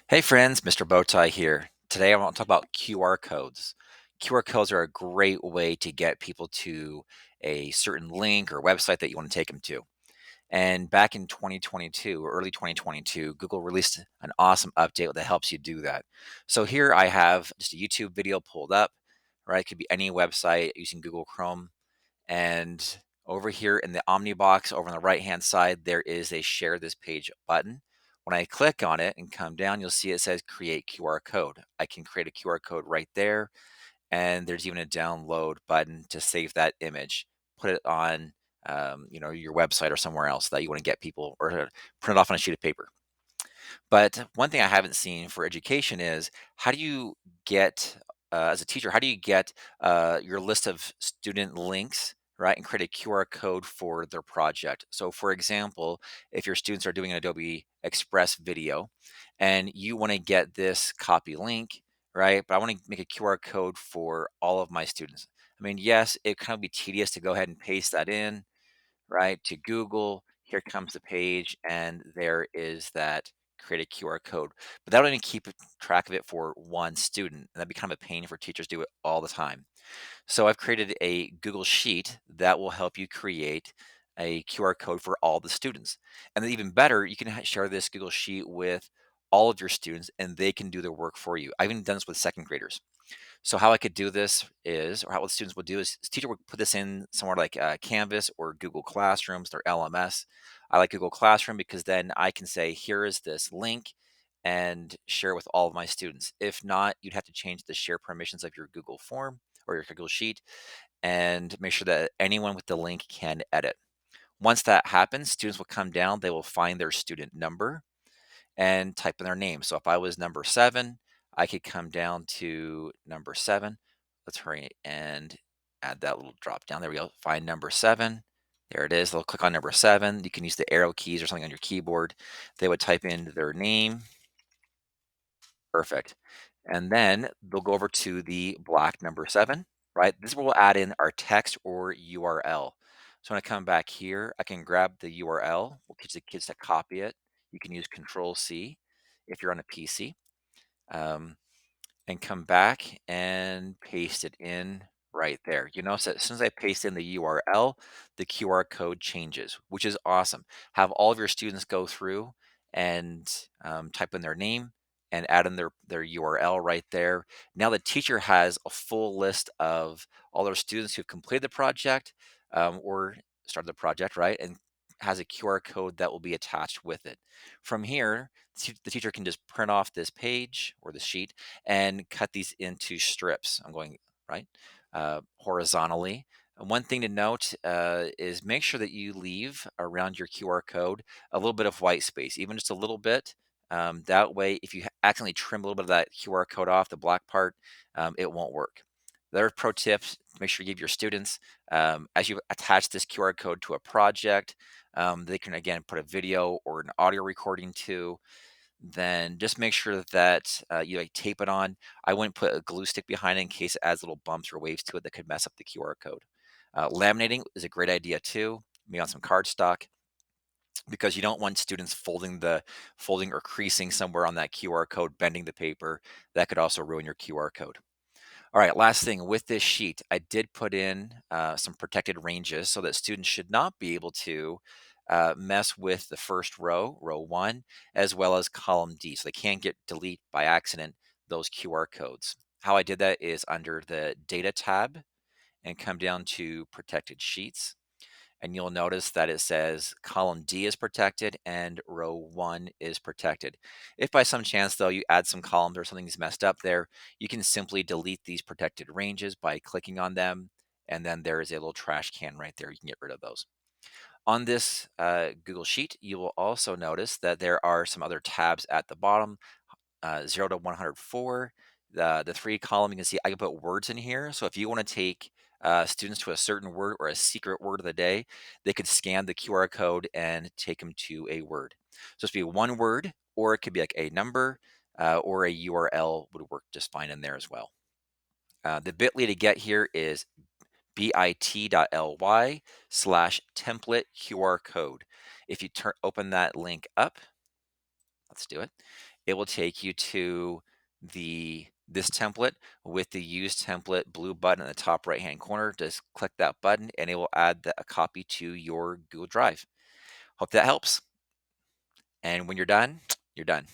Hey friends, Mr. Bowtie here. Today I want to talk about QR codes. QR codes are a great way to get people to a certain link or website that you want to take them to. And back in 2022 or early 2022, Google released an awesome update that helps you do that. So here I have just a YouTube video pulled up, right? It could be any website using Google Chrome. And over here in the Omnibox over on the right-hand side, there is a share this page button. When I click on it and come down, you'll see it says create QR code. I can create a QR code right there. And there's even a download button to save that image, put it on your website or somewhere else that you want to get people or print it off on a sheet of paper. But one thing I haven't seen for education is how do you get, as a teacher, how do you get your list of student links, right, and create a QR code for their project? So, for example, if your students are doing an Adobe Express video and you want to get this copy link, right, but I want to make a QR code for all of my students. I mean, yes, it kind of be tedious to go ahead and paste that in, right, to Google. Here comes the page, and there is that create a QR code. But that will only keep track of it for one student, and that'd be kind of a pain for teachers to do it all the time. So I've created a Google Sheet that will help you create a QR code for all the students. And then even better, you can share this Google Sheet with all of your students, and they can do their work for you. I've even done this with second graders. So how I could do this is, or how what students would do is, teacher would put this in somewhere like Canvas or Google Classrooms, their LMS. I like Google Classroom because then I can say, here is this link and share it with all of my students. If not, you'd have to change the share permissions of your Google form or your Google Sheet and make sure that anyone with the link can edit. Once that happens, students will come down, they will find their student number and type in their name. So if I was number 7, I could come down to number 7. Let's hurry and add that little drop down. There we go. Find number 7. There it is. They'll click on number 7. You can use the arrow keys or something on your keyboard. They would type in their name. Perfect. And then they'll go over to the black number 7, right? This is where we'll add in our text or URL. So when I come back here, I can grab the URL. We'll teach the kids to copy it. You can use Control C if you're on a PC, um, and come back and paste it in right there. You notice that as soon as I paste in the URL, the QR code changes, which is awesome. Have all of your students go through and type in their name and add in their URL right there. Now the teacher has a full list of all their students who've completed the project or started the project, right? And has a QR code that will be attached with it. From here, the teacher can just print off this page or the sheet and cut these into strips. I'm going right horizontally. And one thing to note is make sure that you leave around your QR code a little bit of white space, even just a little bit. That way, if you accidentally trim a little bit of that QR code off, the black part, it won't work. Their pro tips, make sure you give your students, as you attach this QR code to a project, they can again put a video or an audio recording to, then just make sure that you like tape it on. I wouldn't put a glue stick behind it in case it adds little bumps or waves to it that could mess up the QR code. Laminating is a great idea too, maybe on some cardstock, because you don't want students folding or creasing somewhere on that QR code, bending the paper. That could also ruin your QR code. All right, last thing with this sheet, I did put in some protected ranges so that students should not be able to mess with the first row, row 1, as well as column D. So they can't delete by accident those QR codes. How I did that is under the Data tab and come down to Protected Sheets. And you'll notice that it says column D is protected and row 1 is protected. If by some chance, though, you add some columns or something's messed up there, you can simply delete these protected ranges by clicking on them. And then there is a little trash can right there. You can get rid of those. On this Google Sheet, you will also notice that there are some other tabs at the bottom, 0 to 104. The 3 column, you can see I can put words in here. So if you want to take students to a certain word or a secret word of the day, they could scan the QR code and take them to a word. So it's be one word, or it could be like a number or a URL would work just fine in there as well. The bit.ly to get here is bit.ly/template QR code. If you open that link up, let's do it. it will take you to this template with the use template blue button in the top right hand corner. Just click that button and it will add a copy to your Google Drive. Hope that helps. And when you're done, you're done.